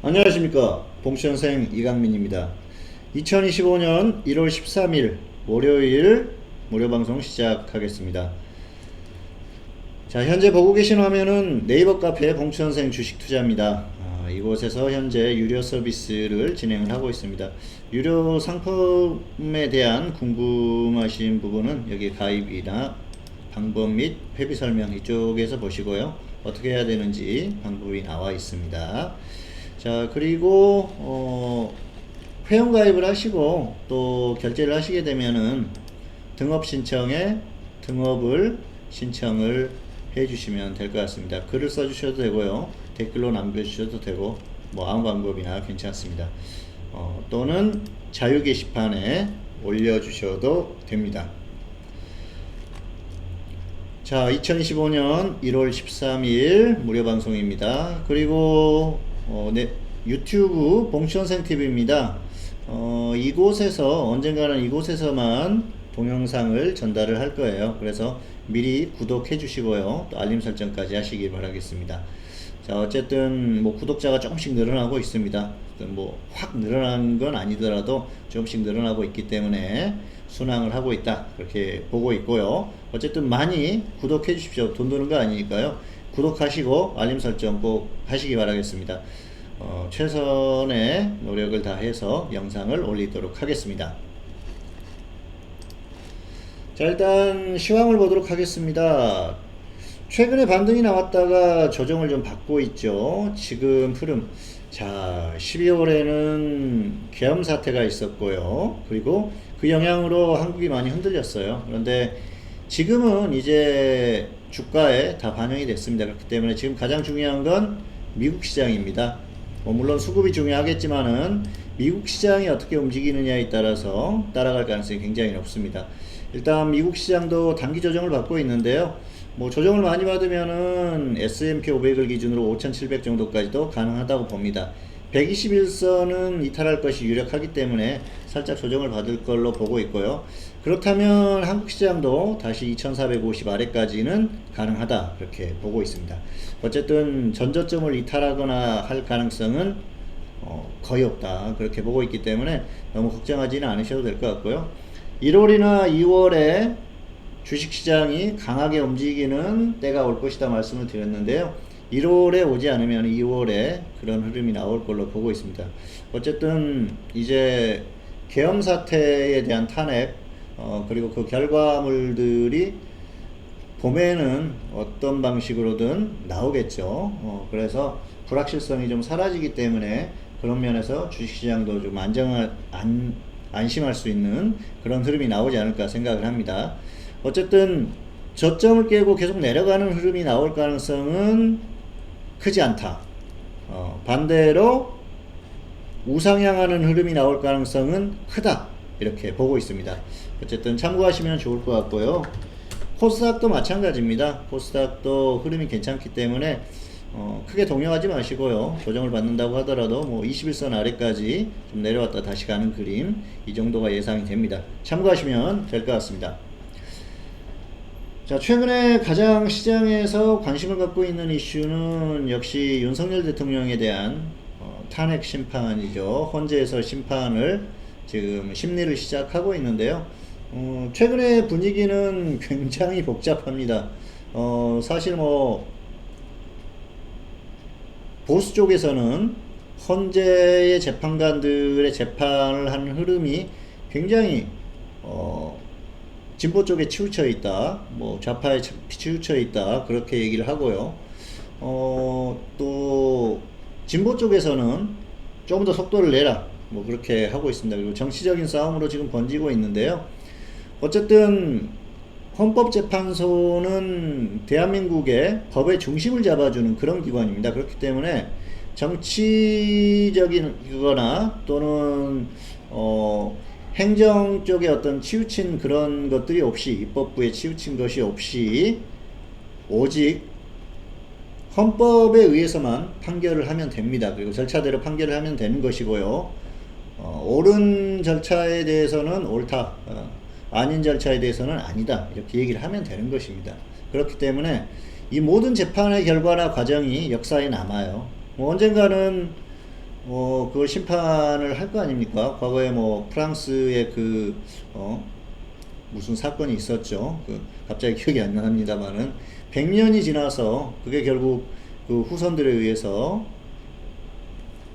안녕하십니까. 봉시현생 이강민입니다. 2025년 1월 13일 월요일 무료방송 시작하겠습니다. 자, 현재 보고 계신 화면은 네이버 카페 봉시현생 주식투자입니다. 이곳에서 현재 유료 서비스를 진행을 하고 있습니다. 유료 상품에 대한 궁금하신 부분은 여기 가입이나 방법 및 회비 설명 이쪽에서 보시고요. 어떻게 해야 되는지 방법이 나와 있습니다. 자, 그리고 회원 가입을 하시고 또 결제를 하시게 되면은 등업 신청에 등업을 신청을 해 주시면 될 것 같습니다. 글을 써 주셔도 되고요. 댓글로 남겨 주셔도 되고 뭐 아무 방법이나 괜찮습니다. 또는 자유 게시판에 올려 주셔도 됩니다. 자, 2025년 1월 13일 무료 방송입니다. 그리고 유튜브 봉시현생TV입니다. 이곳에서 언젠가는 이곳에서만 동영상을 전달을 할 거예요. 그래서 미리 구독해 주시고요. 또 알림 설정까지 하시기 바라겠습니다. 자, 어쨌든 뭐 구독자가 조금씩 늘어나고 있습니다. 뭐 확 늘어난 건 아니더라도 조금씩 늘어나고 있기 때문에 순항을 하고 있다, 그렇게 보고 있고요. 어쨌든 많이 구독해 주십시오. 돈 드는 거 아니니까요. 구독하시고 알림 설정 꼭 하시기 바라겠습니다. 최선의 노력을 다해서 영상을 올리도록 하겠습니다. 자, 일단 시황을 보도록 하겠습니다. 최근에 반등이 나왔다가 조정을 좀 받고 있죠. 지금 흐름. 자, 12월에는 계엄 사태가 있었고요. 그리고 그 영향으로 한국이 많이 흔들렸어요. 그런데 지금은 이제 주가에 다 반영이 됐습니다. 그렇기 때문에 지금 가장 중요한 건 미국 시장입니다. 물론 수급이 중요하겠지만은 미국 시장이 어떻게 움직이느냐에 따라서 따라갈 가능성이 굉장히 높습니다. 일단 미국 시장도 단기 조정을 받고 있는데요. 뭐 조정을 많이 받으면은 S&P 500을 기준으로 5,700 정도까지도 가능하다고 봅니다. 121선은 이탈할 것이 유력하기 때문에 살짝 조정을 받을 걸로 보고 있고요. 그렇다면 한국 시장도 다시 2,450 아래까지는 가능하다, 그렇게 보고 있습니다. 어쨌든 전저점을 이탈하거나 할 가능성은 거의 없다, 그렇게 보고 있기 때문에 너무 걱정하지는 않으셔도 될 것 같고요. 1월이나 2월에 주식시장이 강하게 움직이는 때가 올 것이다 말씀을 드렸는데요. 1월에 오지 않으면 2월에 그런 흐름이 나올 걸로 보고 있습니다. 어쨌든 이제 계엄 사태에 대한 탄핵, 그리고 그 결과물들이 봄에는 어떤 방식으로든 나오겠죠. 그래서 불확실성이 좀 사라지기 때문에 그런 면에서 주식시장도 좀 안심할 수 있는 그런 흐름이 나오지 않을까 생각을 합니다. 어쨌든 저점을 깨고 계속 내려가는 흐름이 나올 가능성은 크지 않다. 반대로 우상향하는 흐름이 나올 가능성은 크다, 이렇게 보고 있습니다. 어쨌든 참고하시면 좋을 것 같고요. 코스닥도 마찬가지입니다. 코스닥도 흐름이 괜찮기 때문에 크게 동요하지 마시고요. 조정을 받는다고 하더라도 뭐 21선 아래까지 좀 내려왔다 다시 가는 그림, 이 정도가 예상이 됩니다. 참고하시면 될 것 같습니다. 자, 최근에 가장 시장에서 관심을 갖고 있는 이슈는 역시 윤석열 대통령에 대한 탄핵 심판이죠. 헌재에서 심판을 지금 심리를 시작하고 있는데요. 최근에 분위기는 굉장히 복잡합니다. 사실 뭐 보수 쪽에서는 헌재의 재판관들의 재판을 하는 흐름이 굉장히 진보 쪽에 치우쳐 있다, 뭐 좌파에 치우쳐 있다, 그렇게 얘기를 하고요. 또 진보 쪽에서는 조금 더 속도를 내라, 뭐 그렇게 하고 있습니다. 그리고 정치적인 싸움으로 지금 번지고 있는데요. 어쨌든 헌법재판소는 대한민국의 법의 중심을 잡아주는 그런 기관입니다. 그렇기 때문에 정치적이거나 또는 행정 쪽에 어떤 치우친 그런 것들이 없이, 입법부에 치우친 것이 없이 오직 헌법에 의해서만 판결을 하면 됩니다. 그리고 절차대로 판결을 하면 되는 것이고요. 옳은 절차에 대해서는 옳다, 아닌 절차에 대해서는 아니다, 이렇게 얘기를 하면 되는 것입니다. 그렇기 때문에 이 모든 재판의 결과나 과정이 역사에 남아요. 뭐 언젠가는 그걸 심판을 할 거 아닙니까? 과거에 뭐 프랑스의 무슨 사건이 있었죠. 갑자기 기억이 안 납니다만은 100년이 지나서 그게 결국 그 후손들에 의해서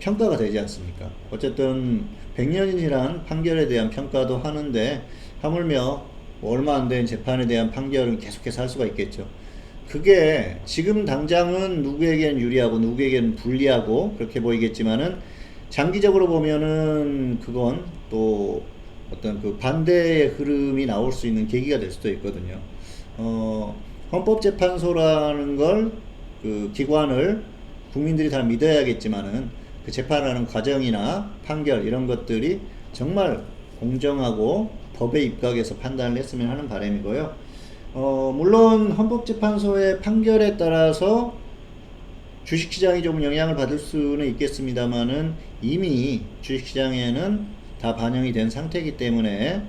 평가가 되지 않습니까? 어쨌든 100년이 지난 판결에 대한 평가도 하는데 하물며 뭐 얼마 안 된 재판에 대한 판결은 계속해서 할 수가 있겠죠. 그게 지금 당장은 누구에게는 유리하고 누구에게는 불리하고 그렇게 보이겠지만은 장기적으로 보면은 그건 또 어떤 그 반대의 흐름이 나올 수 있는 계기가 될 수도 있거든요. 헌법재판소라는 걸 그 기관을 국민들이 다 믿어야겠지만은 그 재판하는 과정이나 판결 이런 것들이 정말 공정하고 법에 입각해서 판단을 했으면 하는 바람이고요. 물론 헌법재판소의 판결에 따라서 주식시장이 좀 영향을 받을 수는 있겠습니다만은 이미 주식시장에는 다 반영이 된 상태이기 때문에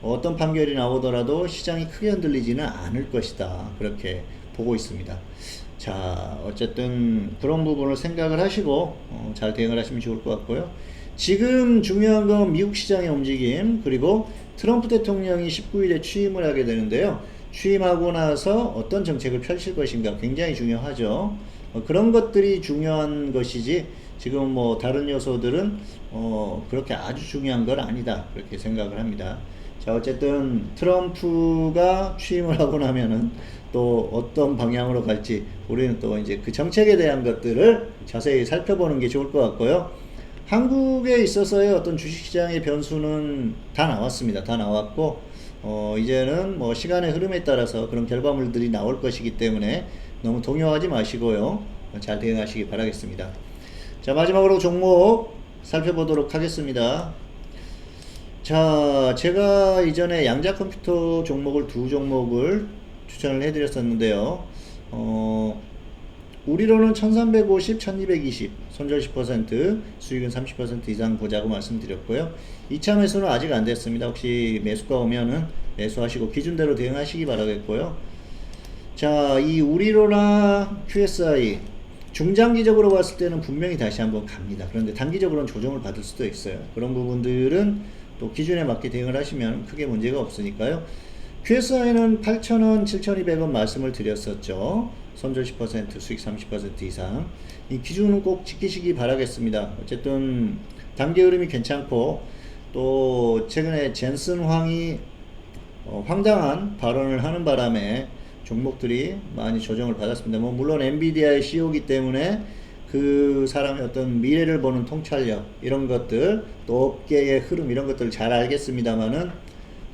어떤 판결이 나오더라도 시장이 크게 흔들리지는 않을 것이다. 그렇게 보고 있습니다. 자, 어쨌든 그런 부분을 생각을 하시고 잘 대응을 하시면 좋을 것 같고요. 지금 중요한 건 미국 시장의 움직임, 그리고 트럼프 대통령이 19일에 취임을 하게 되는데요. 취임하고 나서 어떤 정책을 펼칠 것인가 굉장히 중요하죠. 그런 것들이 중요한 것이지 지금 뭐 다른 요소들은 그렇게 아주 중요한 건 아니다. 그렇게 생각을 합니다. 자, 어쨌든 트럼프가 취임을 하고 나면은 또 어떤 방향으로 갈지 우리는 또 이제 그 정책에 대한 것들을 자세히 살펴보는 게 좋을 것 같고요. 한국에 있어서의 어떤 주식시장의 변수는 다 나왔습니다. 다 나왔고 이제는 뭐 시간의 흐름에 따라서 그런 결과물들이 나올 것이기 때문에 너무 동요하지 마시고요. 잘 대응하시기 바라겠습니다. 자, 마지막으로 종목 살펴보도록 하겠습니다. 자, 제가 이전에 양자 컴퓨터 종목을 두 종목을 추천을 해드렸었는데요. 우리로는 1350, 1220, 손절 10%, 수익은 30% 이상 보자고 말씀드렸고요. 2차 매수는 아직 안 됐습니다. 혹시 매수가 오면은 매수하시고 기준대로 대응하시기 바라겠고요. 자, 이 우리로나 QSI 중장기적으로 봤을 때는 분명히 다시 한번 갑니다. 그런데 단기적으로는 조정을 받을 수도 있어요. 그런 부분들은 또 기준에 맞게 대응을 하시면 크게 문제가 없으니까요. QSI는 8,000원, 7,200원 말씀을 드렸었죠. 손절 10%, 수익 30% 이상. 이 기준은 꼭 지키시기 바라겠습니다. 어쨌든 단기 흐름이 괜찮고 또 최근에 젠슨 황이 황당한 발언을 하는 바람에 종목들이 많이 조정을 받았습니다. 뭐 물론 엔비디아의 CEO이기 때문에 그 사람의 어떤 미래를 보는 통찰력 이런 것들 또 업계의 흐름 이런 것들을 잘 알겠습니다만은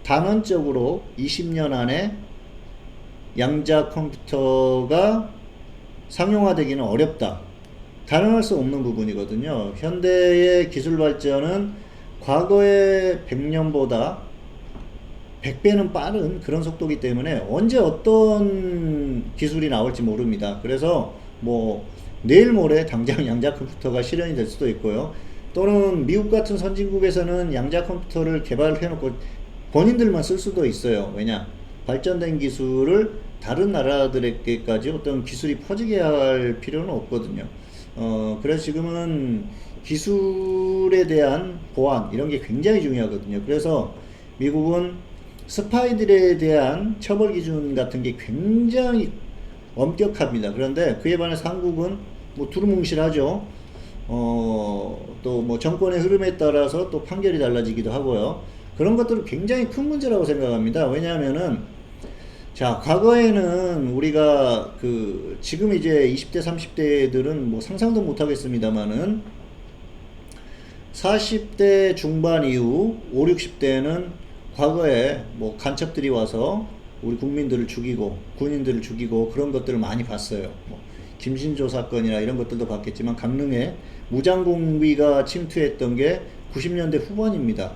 단언적으로 20년 안에 양자 컴퓨터가 상용화되기는 어렵다. 단언할 수 없는 부분이거든요. 현대의 기술 발전은 과거의 100년보다 100배는 빠른 그런 속도이기 때문에 언제 어떤 기술이 나올지 모릅니다. 그래서 뭐 내일 모레 당장 양자 컴퓨터가 실현이 될 수도 있고요. 또는 미국 같은 선진국에서는 양자 컴퓨터를 개발을 해놓고 본인들만 쓸 수도 있어요. 왜냐? 발전된 기술을 다른 나라들에게까지 어떤 기술이 퍼지게 할 필요는 없거든요. 그래서 지금은 기술에 대한 보안 이런 게 굉장히 중요하거든요. 그래서 미국은 스파이들에 대한 처벌 기준 같은 게 굉장히 엄격합니다. 그런데 그에 반해서 한국은 뭐 두루뭉실하죠. 또 뭐 정권의 흐름에 따라서 또 판결이 달라지기도 하고요. 그런 것들은 굉장히 큰 문제라고 생각합니다. 왜냐하면은 자, 과거에는 우리가 지금 이제 20대 30대들은 뭐 상상도 못 하겠습니다만은 40대 중반 이후 5, 60대는 과거에 뭐 간첩들이 와서 우리 국민들을 죽이고 군인들을 죽이고 그런 것들을 많이 봤어요. 뭐 김신조 사건이나 이런 것들도 봤겠지만 강릉에 무장공비가 침투했던 게 90년대 후반입니다.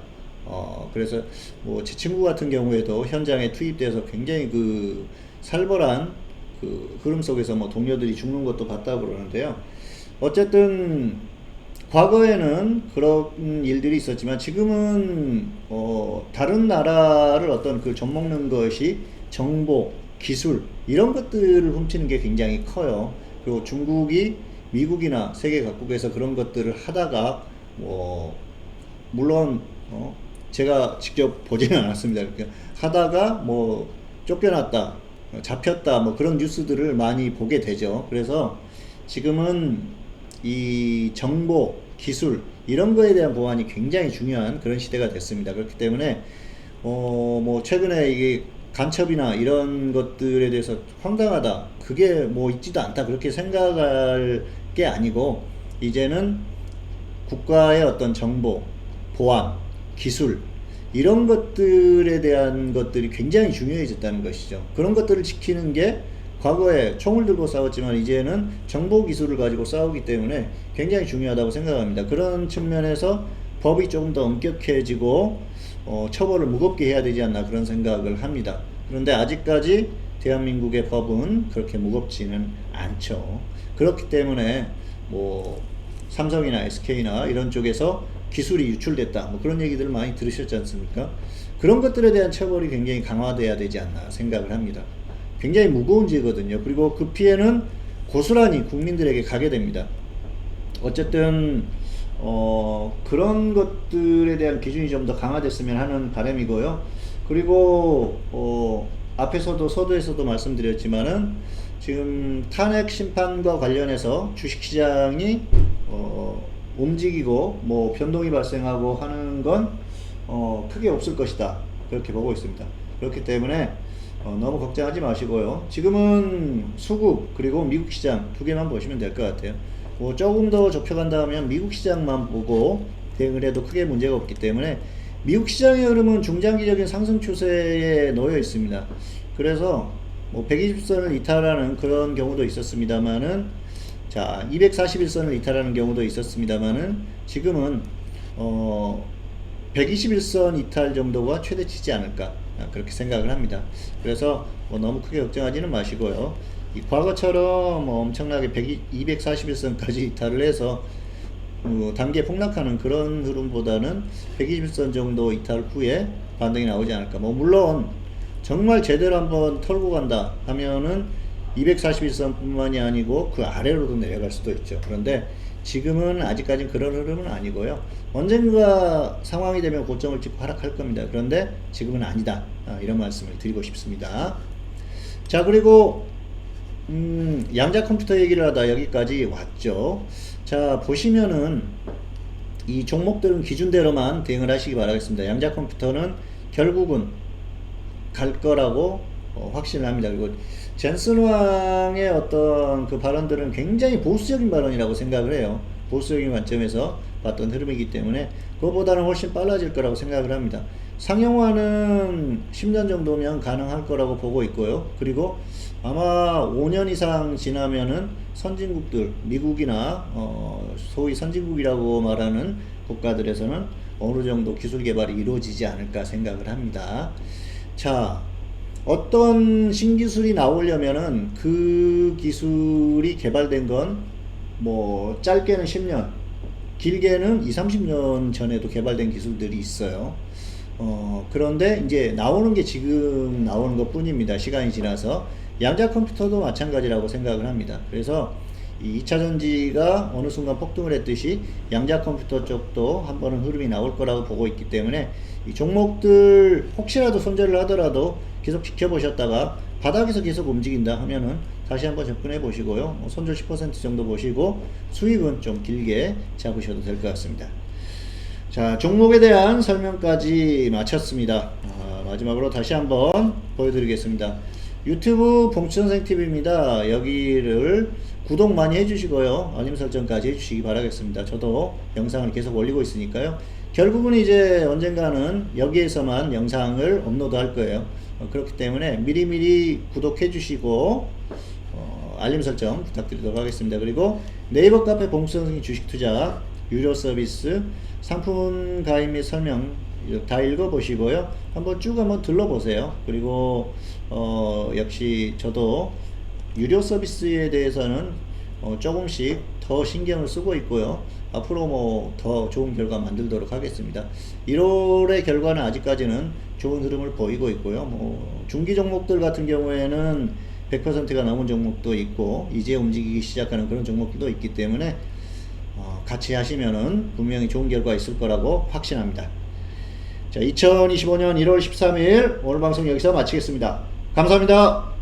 그래서 뭐 제 친구 같은 경우에도 현장에 투입돼서 굉장히 살벌한 흐름 속에서 뭐 동료들이 죽는 것도 봤다고 그러는데요. 어쨌든 과거에는 그런 일들이 있었지만 지금은 다른 나라를 어떤 접먹는 것이 정보, 기술 이런 것들을 훔치는 게 굉장히 커요. 그리고 중국이 미국이나 세계 각국에서 그런 것들을 하다가 뭐 물론 제가 직접 보지는 않았습니다. 그러니까 하다가 뭐 쫓겨났다, 잡혔다, 뭐 그런 뉴스들을 많이 보게 되죠. 그래서 지금은 이 정보, 기술 이런 거에 대한 보안이 굉장히 중요한 그런 시대가 됐습니다. 그렇기 때문에 뭐 최근에 이게 간첩이나 이런 것들에 대해서 황당하다, 그게 뭐 있지도 않다 그렇게 생각할 게 아니고, 이제는 국가의 어떤 정보, 보안, 기술 이런 것들에 대한 것들이 굉장히 중요해졌다는 것이죠. 그런 것들을 지키는 게, 과거에 총을 들고 싸웠지만 이제는 정보 기술을 가지고 싸우기 때문에 굉장히 중요하다고 생각합니다. 그런 측면에서 법이 조금 더 엄격해지고 처벌을 무겁게 해야 되지 않나 그런 생각을 합니다. 그런데 아직까지 대한민국의 법은 그렇게 무겁지는 않죠. 그렇기 때문에 뭐 삼성이나 SK나 이런 쪽에서 기술이 유출됐다, 뭐 그런 얘기들을 많이 들으셨지 않습니까? 그런 것들에 대한 처벌이 굉장히 강화돼야 되지 않나 생각을 합니다. 굉장히 무거운 죄거든요. 그리고 그 피해는 고스란히 국민들에게 가게 됩니다. 어쨌든 그런 것들에 대한 기준이 좀 더 강화됐으면 하는 바람이고요. 그리고 앞에서도 서두에서도 말씀드렸지만은 지금 탄핵 심판과 관련해서 주식시장이 움직이고 뭐 변동이 발생하고 하는 건 크게 없을 것이다, 그렇게 보고 있습니다. 그렇기 때문에 너무 걱정하지 마시고요. 지금은 수급 그리고 미국 시장 두 개만 보시면 될 것 같아요. 뭐 조금 더 좁혀간다 하면 미국 시장만 보고 대응을 해도 크게 문제가 없기 때문에, 미국 시장의 흐름은 중장기적인 상승 추세에 놓여 있습니다. 그래서 뭐 120선을 이탈하는 그런 경우도 있었습니다만은, 자 241선을 이탈하는 경우도 있었습니다만은, 지금은 121선 이탈 정도가 최대치지 않을까 그렇게 생각을 합니다. 그래서 뭐 너무 크게 걱정하지는 마시고요. 이 과거처럼 뭐 엄청나게 241선까지 이탈을 해서 단계 폭락하는 그런 흐름보다는 121선 정도 이탈 후에 반등이 나오지 않을까. 뭐 물론 정말 제대로 한번 털고 간다 하면은 241선 뿐만이 아니고 그 아래로도 내려갈 수도 있죠. 그런데 지금은 아직까지는 그런 흐름은 아니고요. 언젠가 상황이 되면 고점을 찍고 하락할 겁니다. 그런데 지금은 아니다, 이런 말씀을 드리고 싶습니다. 자, 그리고 양자 컴퓨터 얘기를 하다 여기까지 왔죠. 자, 보시면은 이 종목들은 기준대로만 대응을 하시기 바라겠습니다. 양자 컴퓨터는 결국은 갈 거라고 확신을 합니다. 그리고 젠슨 왕의 어떤 그 발언들은 굉장히 보수적인 발언이라고 생각을 해요. 보수적인 관점에서 봤던 흐름이기 때문에 그거보다는 훨씬 빨라질 거라고 생각을 합니다. 상용화는 10년 정도면 가능할 거라고 보고 있고요. 그리고 아마 5년 이상 지나면은 선진국들, 미국이나 소위 선진국이라고 말하는 국가들에서는 어느 정도 기술 개발이 이루어지지 않을까 생각을 합니다. 자, 어떤 신기술이 나오려면은 그 기술이 개발된 건 뭐 짧게는 10년, 길게는 20, 30년 전에도 개발된 기술들이 있어요. 그런데 이제 나오는 게 지금 나오는 것 뿐입니다. 시간이 지나서. 양자 컴퓨터도 마찬가지라고 생각을 합니다. 그래서 이 2차 전지가 어느 순간 폭등을 했듯이 양자 컴퓨터 쪽도 한 번은 흐름이 나올 거라고 보고 있기 때문에, 이 종목들 혹시라도 손절을 하더라도 계속 지켜보셨다가 바닥에서 계속 움직인다 하면은 다시 한번 접근해 보시고요. 손절 10% 정도 보시고 수익은 좀 길게 잡으셔도 될 것 같습니다. 자, 종목에 대한 설명까지 마쳤습니다. 마지막으로 다시 한번 보여드리겠습니다. 유튜브 봉수선생TV입니다. 여기를 구독 많이 해주시고요. 알림 설정까지 해주시기 바라겠습니다. 저도 영상을 계속 올리고 있으니까요. 결국은 이제 언젠가는 여기에서만 영상을 업로드 할 거예요. 그렇기 때문에 미리미리 구독해 주시고 알림 설정 부탁드리도록 하겠습니다. 그리고 네이버 카페 봉수선생 주식투자 유료 서비스 상품 가입 및 설명 다 읽어보시고요. 한번 둘러보세요. 그리고 역시 저도 유료 서비스에 대해서는 조금씩 더 신경을 쓰고 있고요. 앞으로 뭐 더 좋은 결과 만들도록 하겠습니다. 1월의 결과는 아직까지는 좋은 흐름을 보이고 있고요. 뭐 중기 종목들 같은 경우에는 100%가 넘은 종목도 있고 이제 움직이기 시작하는 그런 종목도 있기 때문에 같이 하시면은 분명히 좋은 결과 있을 거라고 확신합니다. 자, 2025년 1월 13일 오늘 방송 여기서 마치겠습니다. 감사합니다.